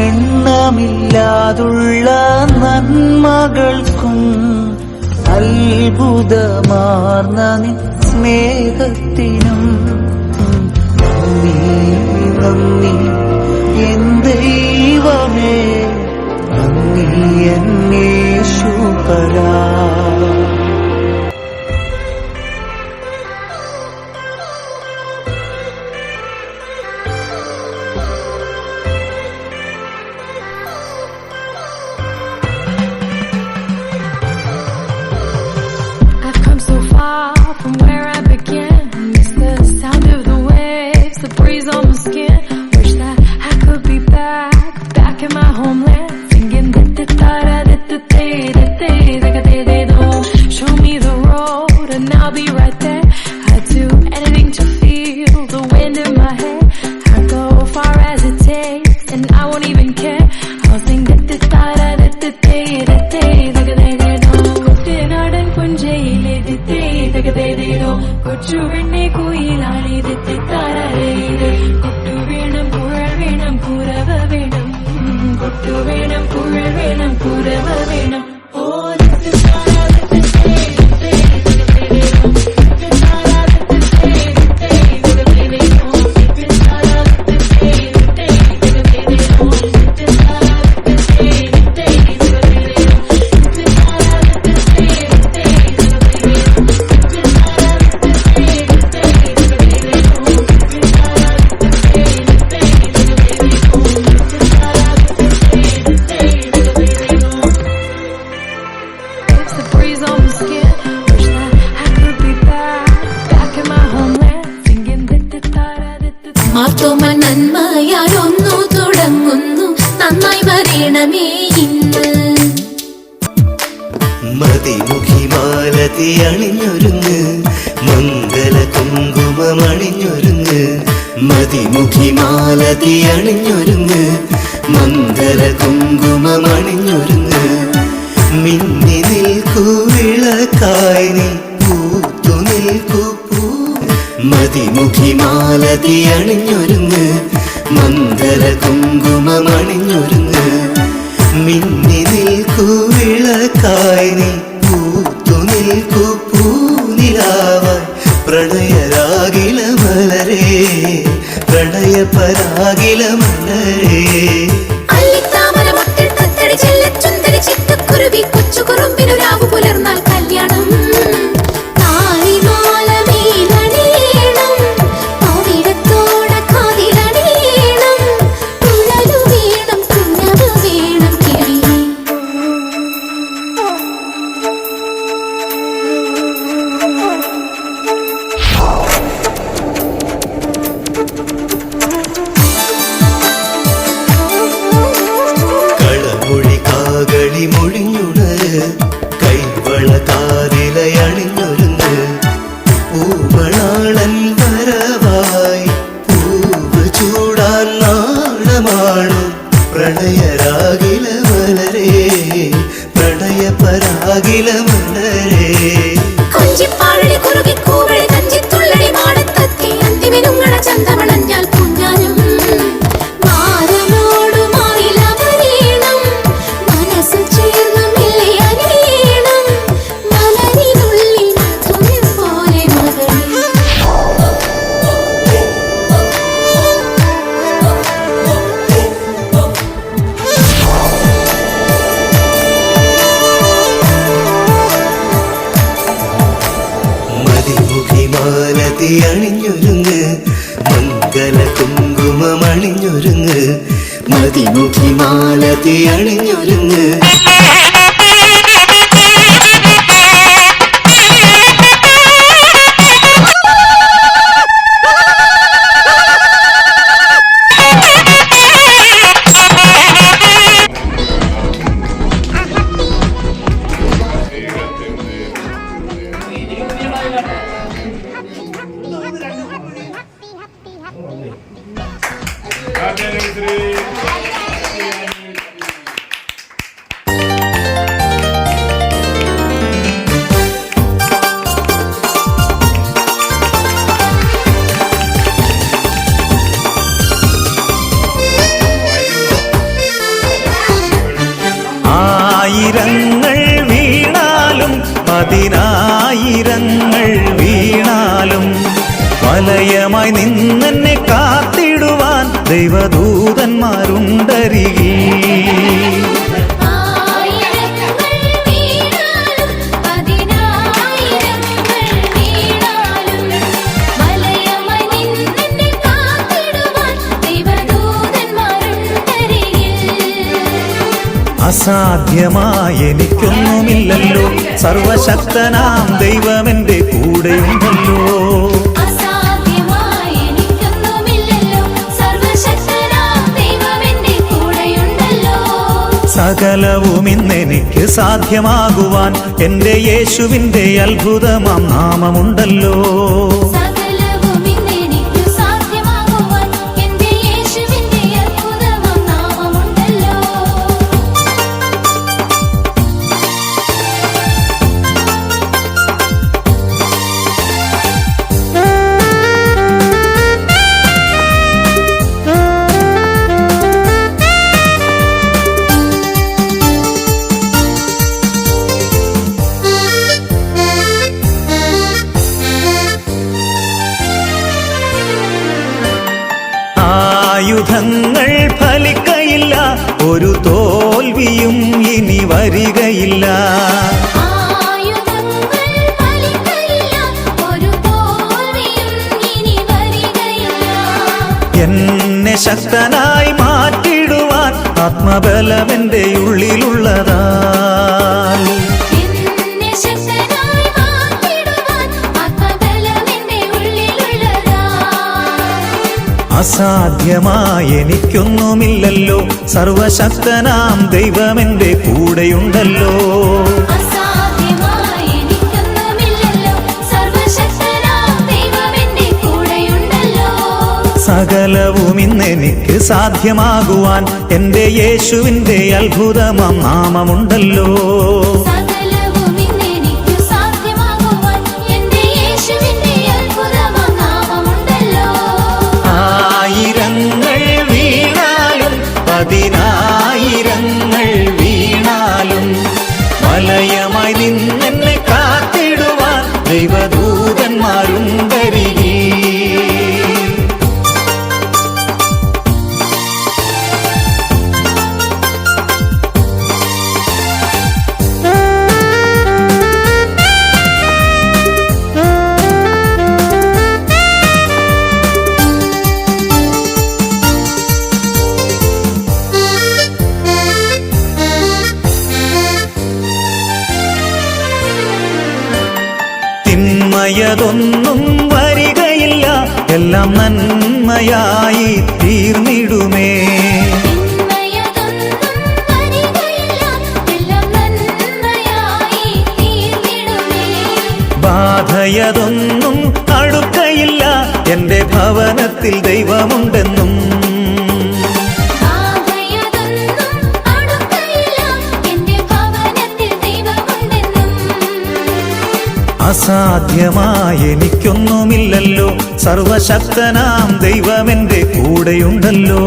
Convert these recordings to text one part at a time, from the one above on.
എണ്ണമില്ലാതുള്ള നന്മകൾക്കും അത്ഭുതമാർന്ന നിൻ സ്നേഹത്തിനും നന്ദി നന്ദി എൻ ദൈവമേ, നന്ദി N യേശുപരാ. From where I began, miss the sound of the waves, the breeze on my skin. Wish that I could be back in my homeland, singing show me the road and I'll be right there. I do anything to feel the wind in my hair. I go far as it takes and I won't even care. I'll sing കൊച്ചു വെണ്ണെ കുയിലാളി കൊട്ടു വേണം കുഴൽ വേണം കുരവ വേണം, കൊട്ടു വേണം കുഴൽ വേണം കുരവ വേണം. മാർത്തോമൻ നന്മയായൊന്നു തുടങ്ങുന്നു, നന്നായി വരണമേ ഇന്ന്. മതിമുഖി മാലതി അണിഞ്ഞൊരുങ്ങ്, മംഗല കുങ്കുമമണിഞ്ഞൊരുങ്ങ്. മതിമുഖി മാലതി അണിഞ്ഞൊരുങ്ങ്, മംഗല കുങ്കുമമണിഞ്ഞൊരുങ്ങ്. മിന്നി നിൽക്കൂ വിളക്കായി നീ, പൂത്തു നിൽക്കൂ പൂ. മതിമുഖി മാലതി അണിഞ്ഞൊരുങ്ങ്, മംഗല കുങ്കുമമണിഞ്ഞൊരുങ്ങ്. മിന്നി നിൽക്കൂ വിളക്കായി നീ, പൂത്തു നിൽക്കൂ പൂനിലാവായി. പ്രണയരാഗില മലരേ, പ്രണയ പരാഗില മലരേ. കൊച്ചു കുറുമ്പിനു രാവു പുലർന്നാൽ കല്യാണം. മൊഴിഞ്ഞുണര്, കൈവള കാതിലയണിഞ്ഞൊരുങ്ങ്. പൂമണാളൻ വരവായി, പൂവ് ചൂടാൻ നാളമാണു. പ്രണയരാഗില മലരേ, പ്രണയ പരാഗില മലരേ. മാലതി അണിഞ്ഞൊരുങ്ങ്, മംഗല കുങ്കുമമണിഞ്ഞൊരുങ്ങ്. മതിമുഖി മാലതി അണിഞ്ഞൊരുങ്ങ്. Happy anniversary! പതിനായിരങ്ങൾ വീണാലും വലയമായി നിന്നെന്നെ കാത്തിടുവാൻ ദൈവദൂതന്മാരുണ്ടരികിൽ. അസാധ്യമായി എനിക്കൊന്നുമില്ലല്ലോ, സർവശക്തനാം ദൈവമെന്റെ കൂടെയുണ്ടല്ലോ. സകലവും ഇന്നെനിക്ക് സാധ്യമാകുവാൻ എൻ്റെ യേശുവിൻ്റെ അത്ഭുതമാം നാമമുണ്ടല്ലോ. ആയുധങ്ങൾ ഫലിക്കയില്ല, ഒരു തോൽവിയും ഇനി വരികയില്ല. എന്നെ ശക്തനായി മാറ്റിടുവാൻ ആത്മബലമെന്റെ ഉള്ളിലുള്ളതാ. അസാധ്യമായി എനിക്കൊന്നുമില്ലല്ലോ, സർവശക്തനാം ദൈവമെന്റെ കൂടെയുണ്ടല്ലോ. സകലവും ഇന്നെനിക്ക് സാധ്യമാകുവാൻ എൻ്റെ യേശുവിൻ്റെ അത്ഭുതമാം നാമമുണ്ടല്ലോ. ആയിരങ്ങൾ വീണാലും പതിനായിരങ്ങൾ വീണാലും വലയമായി നിന്നെന്നെ കാത്തിടുവാൻ ദൈവദൂതന്മാരുണ്ടരികിൽ. തിന്മയതൊന്നും വരികയില്ല, എല്ലാം നന്മയായി തീർന്നിടുമേ. ബാധയതൊന്നും അടുക്കയില്ല, എൻ്റെ ഭവനത്തിൽ ദൈവമുണ്ടെന്നും. അസാധ്യമായി എനിക്കൊന്നുമില്ലല്ലോ, സർവശക്തനാം ദൈവമെന്റെ കൂടെയുണ്ടല്ലോ.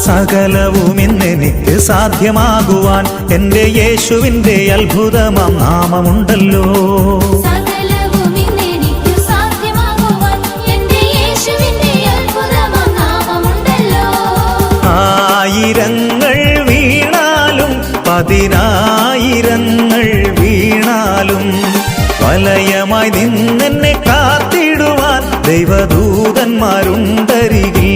സകലവും ഇന്നെനിക്ക് സാധ്യമാകുവാൻ എൻ്റെ യേശുവിൻ്റെ അത്ഭുതമാം നാമമുണ്ടല്ലോ. ആയിരങ്ങൾ വീണാലും പതിനായിരങ്ങൾ വീണാലും വലയമായി നിന്നെന്നെ കാത്തിടുവാൻ ദൈവദൂതന്മാരുണ്ടരികിൽ.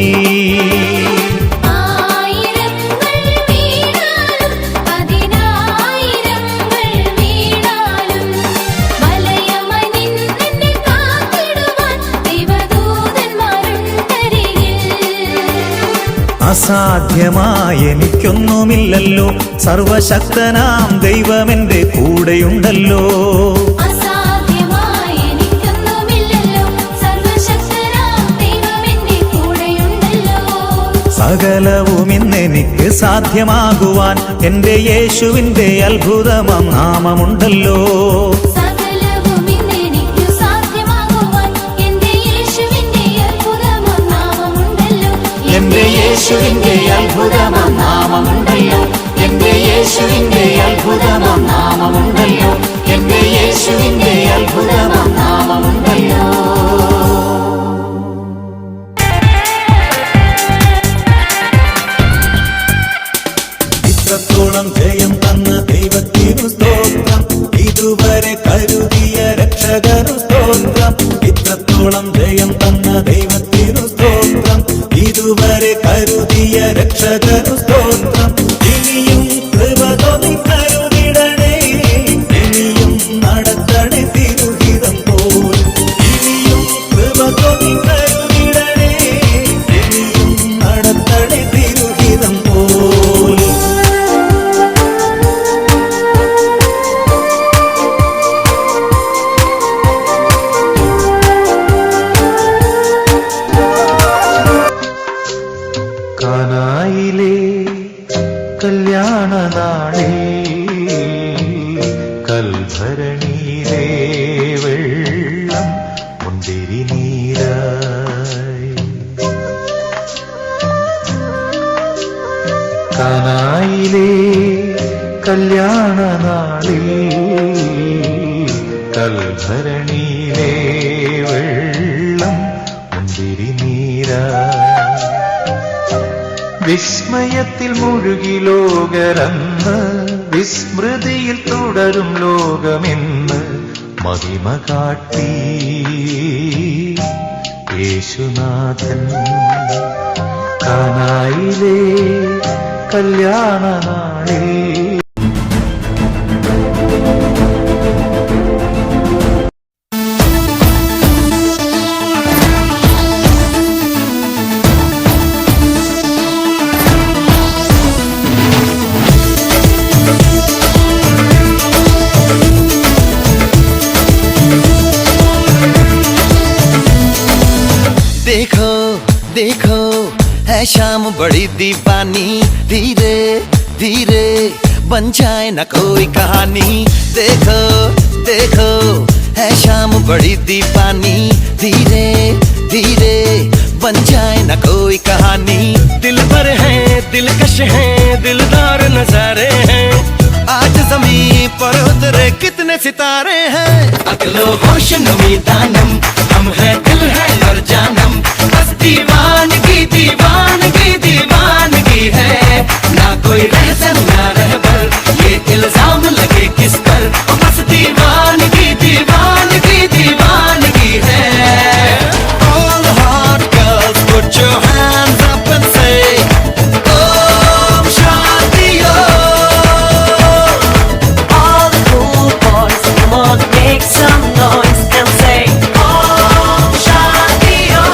അസാധ്യമായി എനിക്കൊന്നുമില്ലല്ലോ, സർവശക്തനാം ദൈവമെന്റെ കൂടെയുണ്ടല്ലോ. സകലവും ഇന്നെനിക്ക് സാധ്യമാകുവാൻ എൻ്റെ യേശുവിൻ്റെ അത്ഭുതമാം നാമമുണ്ടല്ലോ. എൻ്റെ യേശു യേശുവിന്റെ അത്ഭുതമാം നാമമുണ്ടല്ലോ, എന്റെ യേശുവിന്റെ അത്ഭുതമാം നാമമുണ്ടല്ലോ, എന്റെ യേശുവിന്റെ അത്ഭുതമാം നാമമുണ്ടല്ലോ. ഇത്രത്തോളം ജയം തന്ന ദൈവത്തിനു സ്തോത്രം, ഇതുവരെ കരുതിയ രക്ഷകനു സ്തോത്രം. ഇത്രത്തോളം ജയം തന്ന ദൈവത്തിനു സ്തോത്രം, ഇതുവരെ കരുതിയ രക്ഷകനു സ്തോത്രം. ഇനിയും കൃപ തോന്നി കരുതിടണേ, ഇനിയും നടത്തണേ തിരുഹിതം പോൽ. ഇനിയും കൃപ തോന്നി കരുതിടണേ, ഇനിയും നടത്തണേ തിരുഹിതം പോൽ. കാനായിലെ കല്യാണ നാളിൽ കൽഭരണിയിലെ വെള്ളം മുന്തിരി നീരായി. കാനായിലെ കല്യാണ നാളിൽ കൽഭരണിയിലെ വെള്ളം മുന്തിരി നീരായി. വിസ്മയത്തിൽ മുഴുകി ലോകരന്ന്, വിസ്മൃതിയിൽ തുടരും ലോകമെന്ന് മഹിമ കാട്ടി യേശുനാഥൻ. കാനായിലെ കല്യാണ നാളിൽ देखो देखो है शाम बड़ी दीवानी, धीरे धीरे बन जाए न कोई कहानी. देखो देखो है शाम बड़ी दीवानी, धीरे धीरे बन जाए न कोई कहानी. दिल पर है दिलकश है दिलदार नजारे हैं, आज जमीन पर उतरे कितने सितारे हैं. अकलो होश नमी दानम, हम है दिल है और जानम, बस दीवानगी दीवानगी दीवानगी है. ना कोई रहसन ना रहबर, ये इल्जाम लगे किस पर, बस दीवानगी दीवानगी दीवानगी है. All the hot girls put your hands up and say Om Shanti Om. All the cool boys, come on, make some noise and say Om Shanti Om.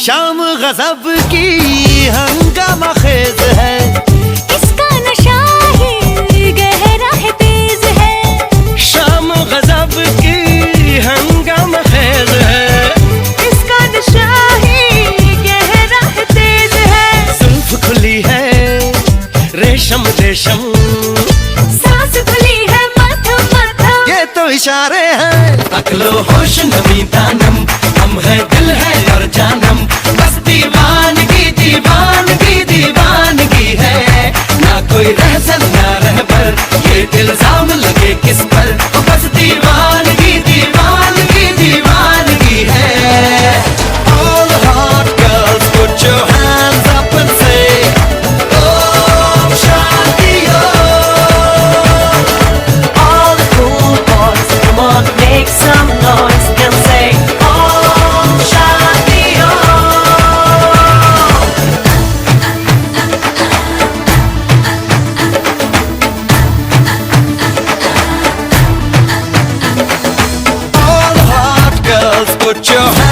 शाम गजब की हंगामा खेज है, इसका नशा ही गहरा है तेज है. शाम गजब की हंगामा खेज है, इसका नशा ही गहरा है तेज है. जुल्फ खुली है रेशम रेशम, सांस खुली है मध्यम मध्यम, ये तो इशारे हैं. अकलो होश नमी दानम, हम है दिल है और जानम, बस दीवानगी दीवानगी दीवानगी है. ना कोई रहसन ना रहबर, ये इल्जाम लगे किस पर, बस दीवानगी दीवानगी दीवानगी है. All the hot girls put your hands up and say Om Shanti Om. all the cool boys, come on, make some noise and say Om Shanti Om. put your